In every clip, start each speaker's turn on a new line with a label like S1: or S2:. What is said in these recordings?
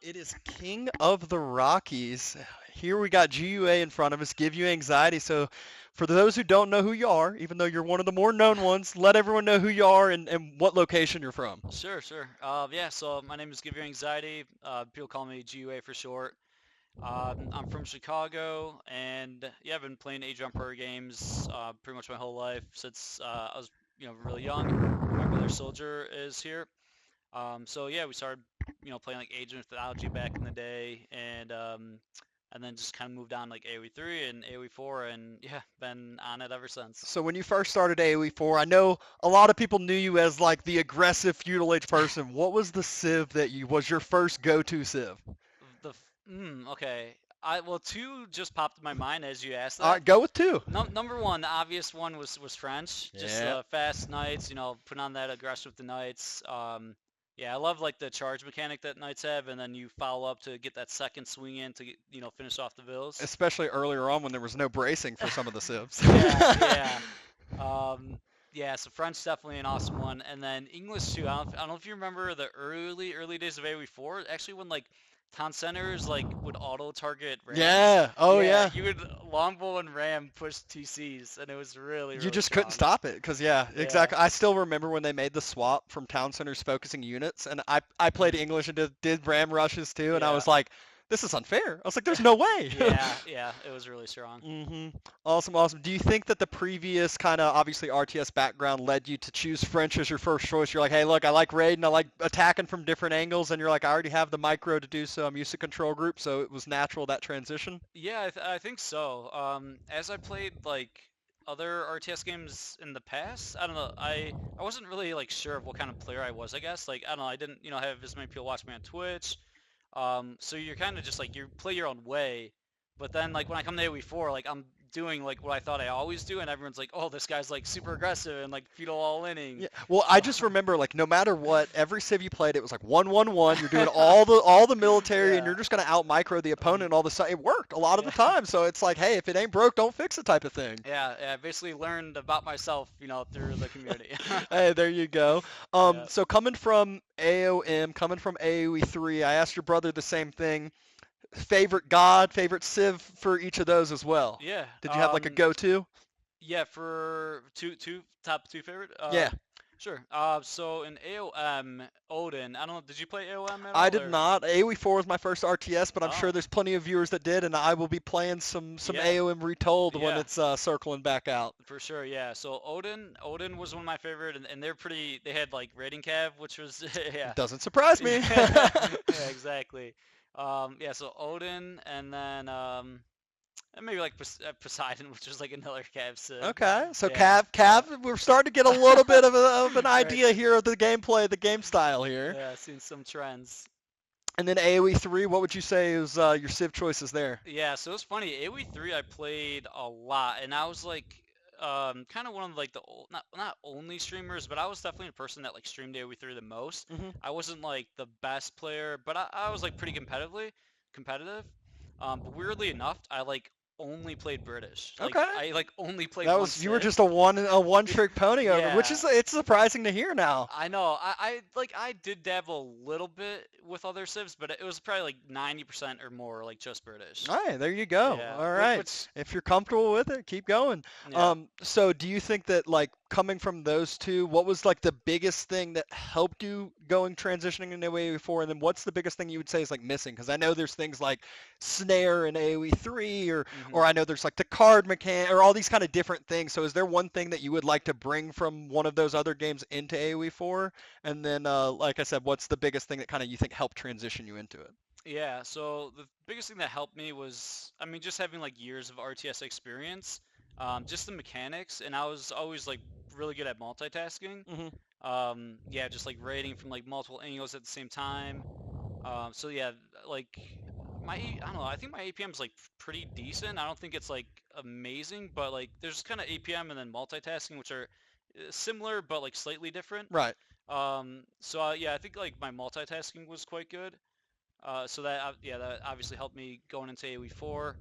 S1: It is King of the Rockies. Here we got GUA in front of us, Give You Anxiety. So for those who don't know who you are, even though you're one of the more known ones, let everyone know who you are and what location you're from.
S2: Sure, sure. Yeah, so my name is GiveUAnxiety. People call me GUA for short. I'm from Chicago, and yeah, I've been playing Age of Empire games pretty much my whole life since I was, really young. My brother Soldier is here. So yeah, we started, playing like Age of Mythology back in the day, and then just kind of moved on like AoE 3 and AoE 4, and yeah, been on it ever since.
S1: So when you first started AoE4, I know a lot of people knew you as like the aggressive feudal age person. What was the civ that you was your first go-to civ?
S2: Okay. Well, two just popped in my mind as you asked
S1: All
S2: that.
S1: right, go with two.
S2: Number one, the obvious one was French. Just
S1: Yeah.
S2: fast knights, putting on that aggression with the knights. Yeah, I love like the charge mechanic that knights have, and then you follow up to get that second swing in to get, finish off the vills.
S1: Especially earlier on when there was no bracing for some of the civs.
S2: Yeah, yeah. Um, yeah, so French definitely an awesome one, and then English too. I don't know if you remember the early days of AoE4. Actually, when like town centers like would auto target rams.
S1: Yeah. Oh
S2: Yeah,
S1: yeah.
S2: you would longbow and ram push TCs, and it was really
S1: You
S2: really
S1: just couldn't
S2: strong.
S1: stop it because yeah,
S2: Yeah,
S1: exactly. I still remember when they made the swap from town centers focusing units, and I played
S2: hmm
S1: English and did ram rushes too, and I
S2: yeah,
S1: was like, this is unfair. I was like, there's no way.
S2: yeah. It was really strong.
S1: Awesome, awesome. Do you think that the previous kind of obviously RTS background led you to choose French as your first choice? You're like, hey, look, I like raiding, I like attacking from different angles, and you're like, I already have the micro to do so. I'm used to control group, so it was natural that transition.
S2: Yeah, I think so. As I played like other RTS games in the past, I don't know. I wasn't really like sure of what kind of player I was. I guess like I don't know. I didn't have as many people watch me on Twitch. So you're kind of just like you play your own way. But then like when I come to AoE4, like I'm doing like what I thought I always do, and everyone's like, oh, this guy's like super aggressive and like fetal all inning.
S1: Yeah. Well, I
S2: So
S1: just remember like no matter what, every civ you played, it was like 1-1-1. You're doing all the military, and
S2: yeah,
S1: you're just gonna out micro the opponent.
S2: mhm,
S1: And all the time, it worked a lot of the
S2: yeah.
S1: time. So it's like, hey, if it ain't broke, don't fix it type of thing.
S2: Yeah, I basically learned about myself, through the community.
S1: Hey, there you go.
S2: Yeah.
S1: So coming from AOM, coming from AoE3, I asked your brother the same thing. Favorite god, favorite civ for each of those as well.
S2: Yeah.
S1: Did you have like a go-to?
S2: Yeah, for two top two favorite.
S1: Yeah,
S2: Sure. So in AOM, Odin. I don't know. Did you play AOM at
S1: I
S2: all,
S1: did
S2: or?
S1: not. AoE4 was my first RTS, but I'm sure
S2: Oh,
S1: there's plenty of viewers that did, and I will be playing some
S2: yeah,
S1: AOM Retold when
S2: yeah,
S1: it's circling back out.
S2: for sure. Yeah. So Odin was one of my favorite, and they're pretty. They had like rating cav, which was yeah,
S1: Doesn't surprise me.
S2: yeah, yeah, exactly. Yeah. So Odin, and maybe like Poseidon, which was like another cav sim.
S1: Okay, so
S2: Yeah.
S1: Cav, we're starting to get a little bit of an
S2: Right.
S1: idea here of the gameplay, the game style here.
S2: Yeah, seen some trends.
S1: And then AoE3, what would you say is your civ choices there?
S2: Yeah, so it's funny. AoE3 I played a lot, and I was like, kind of one of like not only streamers, but I was definitely the person that like streamed AoE3 the most.
S1: Hmm.
S2: I wasn't like the best player, but I was like pretty competitive. But weirdly enough, I like only played British. Like
S1: Okay.
S2: I like only played
S1: That
S2: one
S1: was you were
S2: civ.
S1: just a one trick pony over, which
S2: Yeah,
S1: is it's surprising to hear now.
S2: I know. I did dabble a little bit with other civs, but it was probably like 90% or more like just British.
S1: All right, there you go.
S2: Yeah,
S1: All right.
S2: which
S1: If you're comfortable with it, keep going.
S2: yeah.
S1: So do you think that like coming from those two, what was like the biggest thing that helped you going transitioning into AoE4, and then what's the biggest thing you would say is like missing? Because I know there's things like snare in AoE3, or
S2: hmm
S1: I know there's like the card mechanic, or all these kind of different things. So is there one thing that you would like to bring from one of those other games into AoE4? And then, like I said, what's the biggest thing that kind of you think helped transition you into it?
S2: Yeah, so the biggest thing that helped me was, I mean, just having like years of RTS experience, just the mechanics, and I was always like really good at multitasking.
S1: Hmm.
S2: Yeah, just like raiding from like multiple angles at the same time. So yeah, like I don't know, I think my APM is like pretty decent. I don't think it's like amazing, but like there's kind of APM and then multitasking, which are similar but like slightly different.
S1: Right.
S2: So yeah, I think like my multitasking was quite good. So that yeah, that obviously helped me going into AoE4.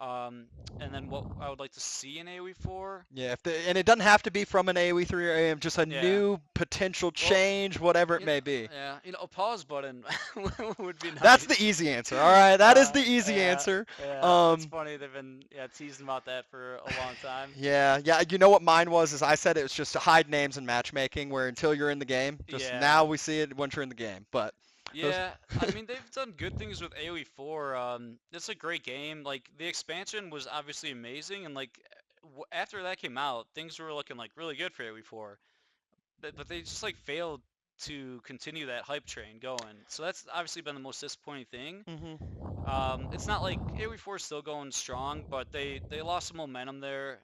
S2: Um, and then what I would like to see in AoE 4,
S1: Yeah, and it doesn't have to be from an AoE 3 or AM, just a
S2: yeah.
S1: new potential
S2: Well,
S1: change, whatever it
S2: you know,
S1: may be.
S2: yeah, a pause button would be
S1: That's the
S2: nice.
S1: easy answer. All right, that is the easy
S2: Yeah,
S1: answer.
S2: yeah. It's
S1: Um,
S2: funny they've been teasing about that for a long time.
S1: yeah, yeah. You know what mine was? Is I said it was just to hide names and matchmaking, where until you're in the game, just
S2: Yeah,
S1: now we see it once you're in the game. But those,
S2: yeah. I mean, they've done good things with AoE 4. It's a great game. Like the expansion was obviously amazing, and like after that came out, things were looking like really good for AoE 4. But they just like failed to continue that hype train going. So that's obviously been the most disappointing thing.
S1: hmm
S2: It's not like AoE 4 is still going strong, but they lost some momentum there.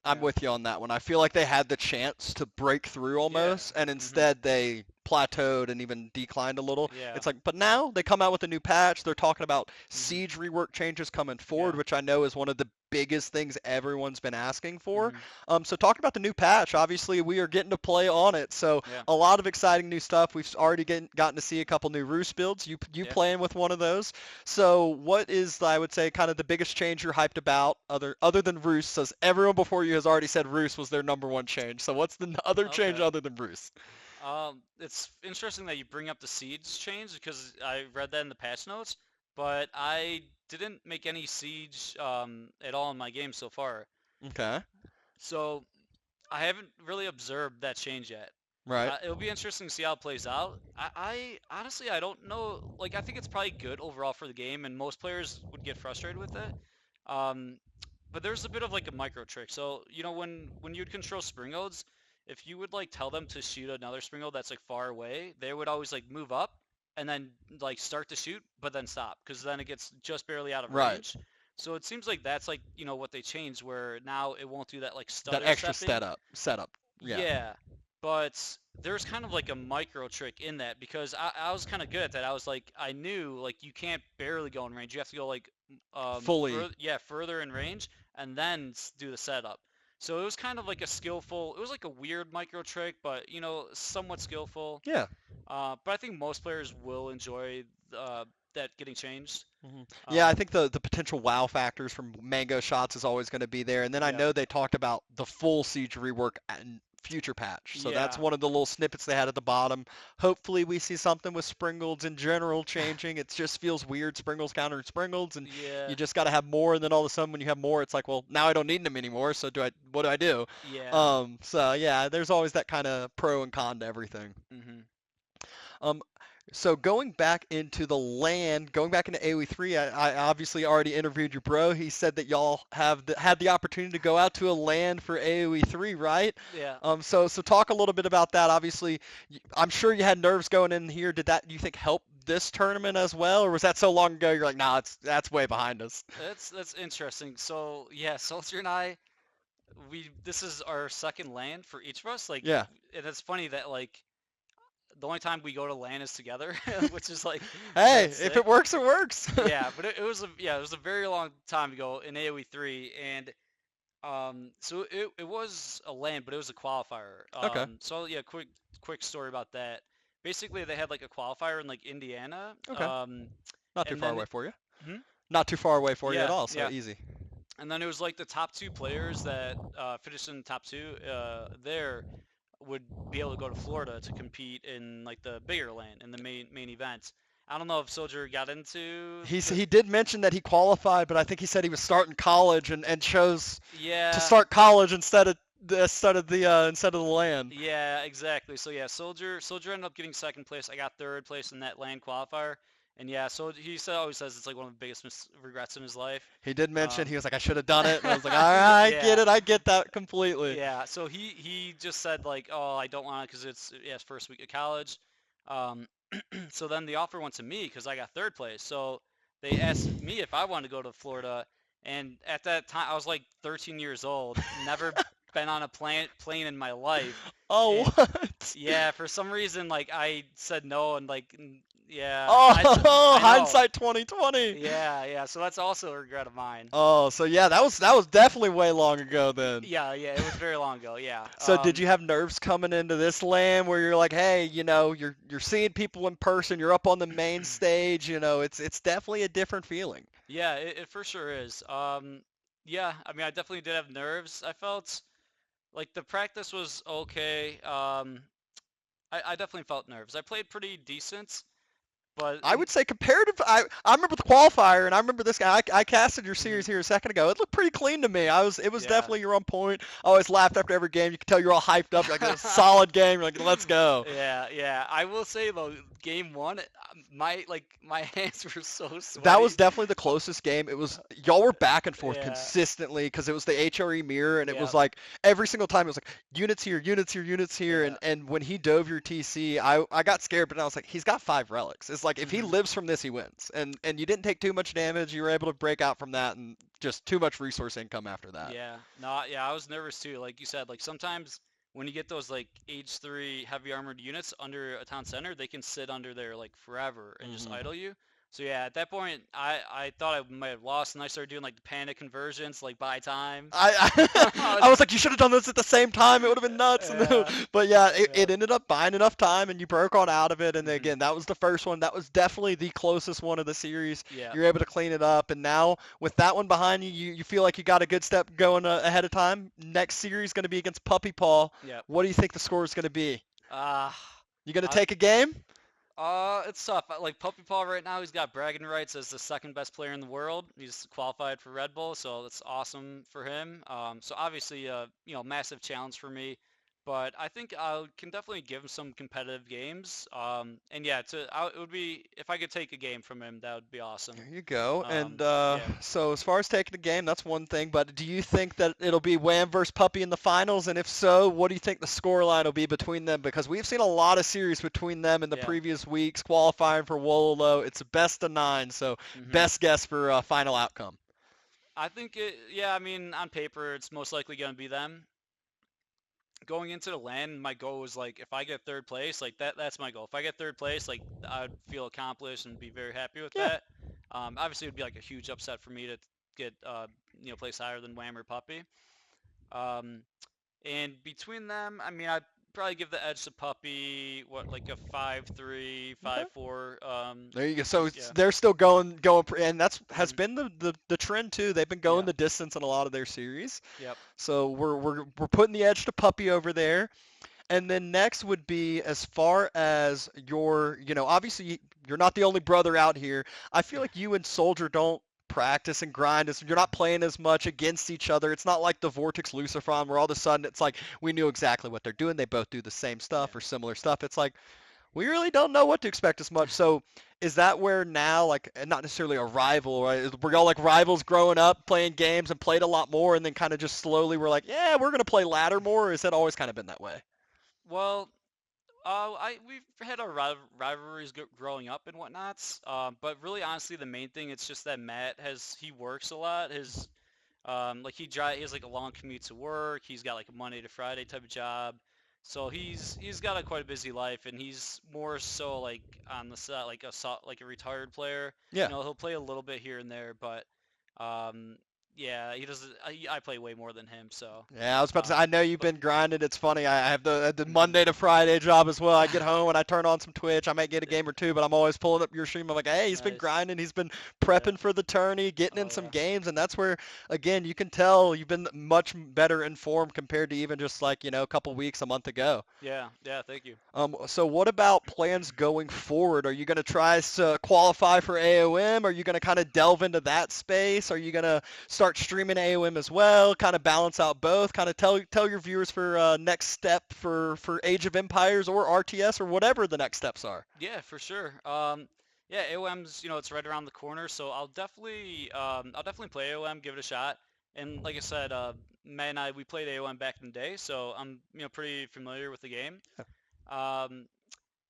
S1: I'm
S2: Yeah,
S1: with you on that one. I feel like they had the chance to break through
S2: yeah,
S1: almost, and
S2: mhm,
S1: instead they plateaued and even declined a little.
S2: yeah,
S1: It's like, but now they come out with a new patch. They're talking about
S2: mhm,
S1: siege rework changes coming forward,
S2: yeah,
S1: which I know is one of the biggest things everyone's been asking for.
S2: mhm,
S1: So talking about the new patch, obviously we are getting to play on it. So
S2: yeah,
S1: a lot of exciting new stuff. We've already gotten to see a couple new roost builds. You
S2: yeah.
S1: playing with one of those? So what is, I would say, kind of the biggest change you're hyped about, other than Roost? Says everyone before you has already said Roost was their number one change. So what's the other change
S2: Okay.
S1: other than Roost?
S2: It's interesting that you bring up the Siege change because I read that in the patch notes, but I didn't make any Siege at all in my game so far.
S1: Okay,
S2: So I haven't really observed that change yet.
S1: right.
S2: It'll be interesting to see how it plays out. I honestly I don't know. Like I think it's probably good overall for the game, and most players would get frustrated with it. Um, but there's a bit of like a micro trick. So when you'd control Springodes, if you would like tell them to shoot another Springode that's like far away, they would always like move up and then like start to shoot, but then stop because then it gets just barely out of
S1: Right.
S2: range. So it seems like that's like what they changed where now it won't do that like
S1: That
S2: stutter
S1: extra
S2: stepping.
S1: setup. Yeah.
S2: Yeah, but there's kind of like a micro trick in that because I was kind of good at that. I was like, I knew like you can't barely go in range. You have to go like
S1: Fully.
S2: further in range and then do the setup. So it was kind of like a skillful. It was like a weird micro trick, but somewhat skillful.
S1: Yeah.
S2: But I think most players will enjoy that getting changed.
S1: Yeah, I
S2: Um,
S1: think the potential wow factors from mango shots is always going to be there. And then I
S2: yeah,
S1: know they talked about the full siege rework and future patch. So that's
S2: yeah,
S1: one of the little snippets they had at the bottom. Hopefully we see something with Springles in general changing. It just feels weird, Springles countering Springles, and
S2: yeah,
S1: you just got to have more. And then all of a sudden when you have more, it's like, well, now I don't need them anymore. So what do I do?
S2: yeah.
S1: So yeah, there's always that kind of pro and con to everything.
S2: Hmm.
S1: Um, so going back into the land, going back into AoE3, I obviously already interviewed your bro. He said that y'all had the opportunity to go out to a land for AoE3, right?
S2: Yeah.
S1: So talk a little bit about that. Obviously, I'm sure you had nerves going in here. Did that, you think, help this tournament as well, or was that so long ago you're like, nah, that's way behind us?
S2: That's interesting. So yeah, Soldier and I, we this is our second land for each of us. Like,
S1: Yeah.
S2: and it's funny that like the only time we go to land is together, which is like
S1: Hey,
S2: that's
S1: if
S2: sick.
S1: it works, it works.
S2: Yeah, but it was a very long time ago in AoE 3, and so it was a land, but it was a qualifier.
S1: Okay.
S2: So yeah, quick story about that. Basically, they had like a qualifier in like Indiana,
S1: Okay. Not too
S2: and
S1: far
S2: then
S1: away for you.
S2: hmm?
S1: Not too far away for you at
S2: Yeah,
S1: all, so
S2: yeah.
S1: easy.
S2: And then it was like the top two players that finished in the top two there would be able to go to Florida to compete in like the bigger land in the main event. I don't know if Soldier got into the
S1: He did mention that he qualified, but I think he said he was starting college and chose to
S2: yeah
S1: start college instead of the land.
S2: yeah exactly. So yeah, Soldier ended up getting second place. I got third place in that land qualifier. And yeah, so he always says it's like one of the biggest regrets in his life.
S1: He did mention
S2: Um,
S1: he was like, I should have done it, and I was like, all right, I get
S2: yeah,
S1: it, I get that completely.
S2: yeah. So he just said like, oh, I don't want it because it's his first week of college. Um, so then the offer went to me because I got third place. So they asked me if I wanted to go to Florida, and at that time I was like 13 years old, never been on a plane in my life,
S1: Oh,
S2: and
S1: what?
S2: yeah, for some reason like I said no, and like yeah,
S1: Oh,
S2: I know.
S1: hindsight 2020.
S2: Yeah, yeah. So that's also a regret of mine.
S1: Oh, so yeah, that was definitely way long ago then.
S2: Yeah, yeah. It was very long ago. Yeah.
S1: So did you have nerves coming into this land where you're like, hey, you're seeing people in person, you're up on the main stage, it's definitely a different feeling.
S2: Yeah, it for sure is. Yeah, I mean, I definitely did have nerves. I felt like the practice was okay. I definitely felt nerves. I played pretty decent, but
S1: I would say comparative. I remember the qualifier, and I remember this guy. I casted your series here a second ago. It looked pretty clean to me. It was
S2: yeah.
S1: definitely you're on point. I always laughed after every game. You could tell you're all hyped up. You're like, "It's a solid game." You're like, "Let's go."
S2: Yeah, yeah. I will say though, game one, my hands were so
S1: That was
S2: sweaty.
S1: definitely the closest game. It was y'all were back and forth
S2: Yeah,
S1: consistently because it was the HRE mirror, and it
S2: yeah,
S1: was like every single time it was like units here, units here, units here,
S2: yeah.
S1: and when he dove your TC, I got scared, but I was like, he's got 5 relics. It's like if he
S2: hmm
S1: lives from this, he wins, and you didn't take too much damage. You were able to break out from that, and just too much resource income after that.
S2: Yeah. No, yeah, I was nervous too. Like you said, like sometimes when you get those like age 3 heavy armored units under a town center, they can sit under there like forever and just
S1: hmm
S2: idle you. So yeah, at that point, I thought I might have lost, and I started doing like the panic conversions, like buy time.
S1: I,
S2: I
S1: I
S2: was,
S1: was like, you should have done this at the same time. It would have been nuts. And then,
S2: yeah,
S1: but yeah,
S2: yeah.
S1: it ended up buying enough time, and you broke on out of it. And
S2: hmm
S1: again, that was the first one. That was definitely the closest one of the series.
S2: Yeah.
S1: You're able to clean it up, and now with that one behind you, you feel like you got a good step going ahead of time. Next series going to be against Puppy Paw.
S2: Yep.
S1: What do you think the score is going to be?
S2: Uh,
S1: You going to
S2: I,
S1: take a game?
S2: it's tough. Like Puppy Paw right now, he's got bragging rights as the second best player in the world. He's qualified for Red Bull, so that's awesome for him. So obviously, massive challenge for me. But I think I can definitely give him some competitive games. And yeah, it would be if I could take a game from him, that would be awesome.
S1: There you go. And
S2: Yeah.
S1: so as far as taking the game, that's one thing. But do you think that it'll be Wham versus Puppy in the finals? And if so, what do you think the scoreline will be between them? Because we've seen a lot of series between them in the
S2: Yeah.
S1: previous weeks, qualifying for Wololo. It's a best of 9. So
S2: hmm
S1: best guess for final outcome.
S2: I think yeah, I mean, on paper, it's most likely going to be them. Going into the land, my goal was like if I get third place, like that's my goal. If I get third place, like I'd feel accomplished and be very happy with
S1: Yeah.
S2: that. Obviously, it would be like a huge upset for me to get place higher than Wham or Puppy. Um, and between them, I mean, I'd probably give the edge to Puppy. What like a 5-3,
S1: Okay.
S2: 5-4.
S1: There you go. So
S2: Yeah.
S1: they're still going, and that's has
S2: hmm
S1: been the trend too. They've been going
S2: Yeah.
S1: the distance in a lot of their series.
S2: Yep.
S1: So we're putting the edge to Puppy over there. And then next would be as far as obviously you're not the only brother out here. I feel like you and Soldier don't practice and grind as you're not playing as much against each other. It's not like the Vortex Lucifron where all of a sudden it's like we knew exactly what they're doing. They both do the same
S2: Yeah.
S1: stuff or similar stuff. It's like we really don't know what to expect as much. So is that where now, like, and not necessarily a rival, right? Were y'all like rivals growing up, playing games and played a lot more, and then kind of just slowly we're like, yeah, we're gonna play ladder more, or has that always kind of been that way?
S2: Well, we've had our rivalries growing up and whatnots, but really honestly, the main thing it's just that Matt he works a lot. Like he has like a long commute to work. He's got like a Monday to Friday type of job, so he's got a quite a busy life, and he's more so like on the set like a retired player.
S1: Yeah.
S2: He'll play a little bit here and there, but um, yeah, he doesn't. I play way more than him, so
S1: Yeah, I was about to say,
S2: um,
S1: I know you've
S2: but.
S1: been grinding. It's funny. I have the
S2: mhm.
S1: Monday to Friday job as well. I get home and I turn on some Twitch. I might get a game or two, but I'm always pulling up your stream. I'm like, hey, he's been
S2: Nice.
S1: grinding. He's been
S2: Yeah.
S1: prepping for the tourney, getting in
S2: Oh
S1: some
S2: yeah.
S1: games, and that's where, again, you can tell you've been much better informed compared to even just like, a couple weeks, a month ago.
S2: Yeah. Yeah. Thank you.
S1: So what about plans going forward? Are you going to try to qualify for AOM? Are you going to kind of delve into that space? Are you going to start streaming AOM as well? Kind of balance out both. Kind of tell your viewers for next step for Age of Empires or RTS or whatever the next steps are.
S2: Yeah, for sure. Yeah, AOM's, it's right around the corner, so I'll definitely play AOM, give it a shot. And like I said, Matt and I, we played AOM back in the day, so I'm, pretty familiar with the game. Um,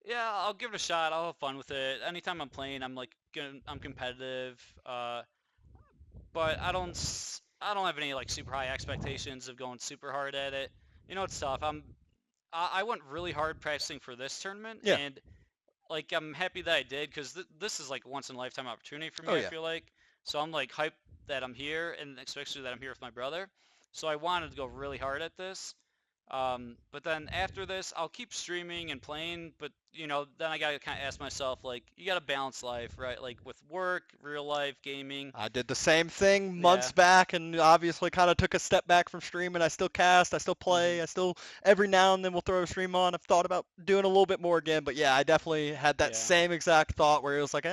S2: yeah, I'll give it a shot. I'll have fun with it. Anytime I'm playing, I'm competitive. But I don't have any like super high expectations of going super hard at it. It's tough. I went really hard practicing for this tournament,
S1: Yeah.
S2: and like I'm happy that I did because this is like a once in a lifetime opportunity for
S1: Oh
S2: me. I
S1: yeah.
S2: feel like so I'm like hyped that I'm here and especially that I'm here with my brother. So I wanted to go really hard at this. But then after this, I'll keep streaming and playing. But then I gotta kind of ask myself, like, you gotta balance life, right? Like with work, real life, gaming.
S1: I did the same thing
S2: Yeah.
S1: months back and obviously kind of took a step back from streaming. I still cast, I still
S2: Mhm.
S1: play, I still every now and then will throw a stream on. I've thought about doing a little bit more again, but yeah, I definitely had that
S2: Yeah.
S1: same exact thought where it was like,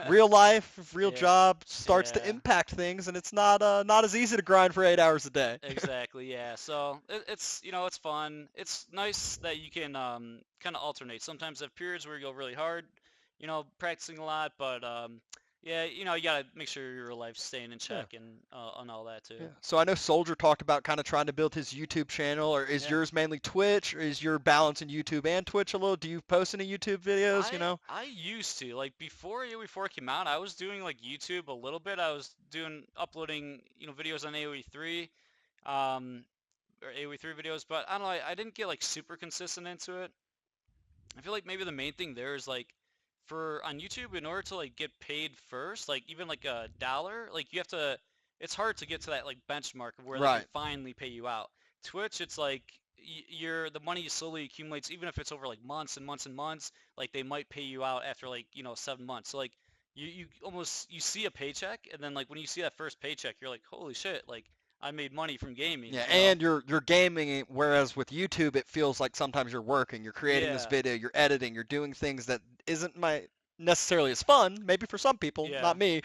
S1: real life, real
S2: Yeah.
S1: job starts to
S2: Yeah.
S1: impact things and it's not as easy to grind for 8 hours a day.
S2: Exactly. Yeah. So it's fun. It's nice that you can kind of alternate. Sometimes have periods where you go really hard, practicing a lot, but yeah, you gotta make sure your life's staying in
S1: Yeah.
S2: check and all that
S1: Yeah.
S2: too.
S1: So I know Soldier talked about kind of trying to build his YouTube channel, or is
S2: Yeah.
S1: yours mainly Twitch, or is your balance in YouTube and Twitch a little? Do you post any YouTube videos, you
S2: I
S1: know?
S2: I used to like before AoE4 came out, I was doing like YouTube a little bit. I was doing uploading videos on AoE3, um, or AoE3 videos, but I don't know. I didn't get like super consistent into it. I feel like maybe the main thing there is like for on YouTube in order to like get paid first, like even like $1, like you have to it's hard to get to that like benchmark of where they can
S1: Right.
S2: finally pay you out. Twitch, it's like you're the money slowly accumulates even if it's over like months and months and months, like they might pay you out after like, 7 months. So like you almost you see a paycheck and then like when you see that first paycheck, you're like, "Holy shit, like I made money from
S1: Yeah,
S2: gaming."
S1: and you're gaming, whereas with YouTube it feels like sometimes you're working, you're creating this
S2: Yeah.
S1: video, you're editing, you're doing things that isn't my necessarily as fun, maybe for some people,
S2: Yeah.
S1: not me.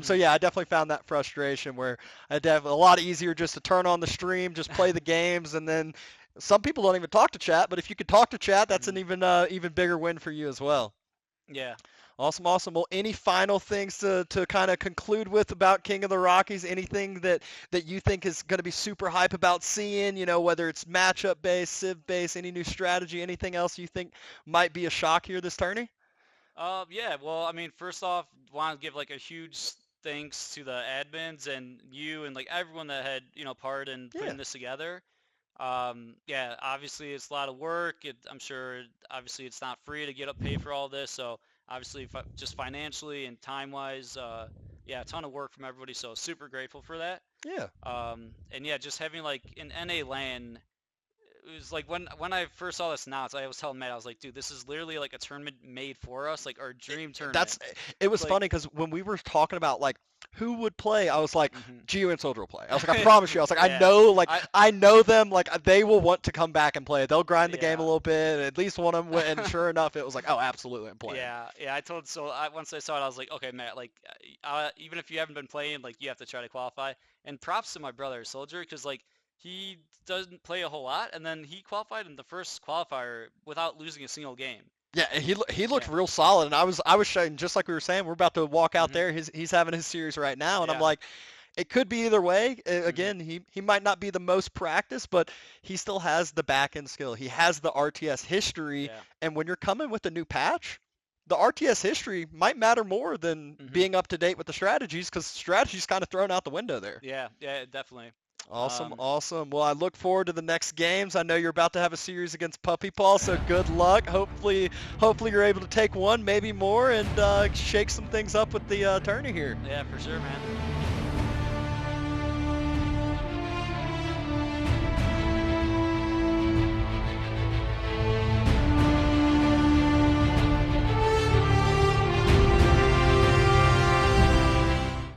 S1: So
S2: Mhm.
S1: yeah, I definitely found that frustration where a lot easier just to turn on the stream, just play the games, and then some people don't even talk to chat, but if you could talk to chat, that's an
S2: Mhm.
S1: even bigger win for you as well.
S2: Yeah.
S1: Awesome, awesome. Well, any final things to kind of conclude with about King of the Rockies? Anything that you think is going to be super hype about seeing? Whether it's matchup based, civ based, any new strategy, anything else you think might be a shock here this tourney?
S2: Yeah, well, I mean, first off, want to give like a huge thanks to the admins and you and like everyone that had, part in
S1: Yeah,
S2: putting this together. Yeah, obviously it's a lot of work. I'm sure, obviously it's not free to get up pay for all this. So obviously, just financially and time-wise, yeah, a ton of work from everybody. So super grateful for that.
S1: yeah.
S2: And yeah, just having like an NA LAN it was like when I first saw this announced, I was telling Matt, I was like, dude, this is literally like a tournament made for us, like our
S1: It,
S2: dream
S1: that's
S2: tournament.
S1: it
S2: It's
S1: was
S2: like,
S1: funny because when we were talking about like who would play, I was like,
S2: hmm
S1: Gio and Soldier will play. I was like, I promise you. I was like,
S2: yeah, I,
S1: I know them. Like they will want to come back and play. They'll grind the game a
S2: yeah,
S1: little bit. At least one of them. And sure enough, it was like, oh, absolutely, I'm playing.
S2: yeah. I told once I saw it, I was like, okay, Matt, like, even if you haven't been playing, like, you have to try to qualify. And props to my brother Soldier, because like he doesn't play a whole lot, and then he qualified in the first qualifier without losing a single game.
S1: Yeah, he looked
S2: Yeah.
S1: real solid, and I was showing just like we were saying. We're about to walk out
S2: hmm
S1: there. He's having his series right now, and I'm
S2: Yeah.
S1: like, it could be either way.
S2: hmm
S1: Again, he might not be the most practiced, but he still has the back end skill. He has the RTS history,
S2: Yeah.
S1: and when you're coming with a new patch, the RTS history might matter more than
S2: hmm
S1: being up to date with the strategies, because strategies kind of thrown out the window there.
S2: Yeah. Yeah. Definitely.
S1: Awesome,
S2: Um,
S1: awesome. Well, I look forward to the next games. I know you're about to have a series against Puppy Paw, so good luck. Hopefully you're able to take one, maybe more, and shake some things up with the tourney here.
S2: yeah, for sure, man.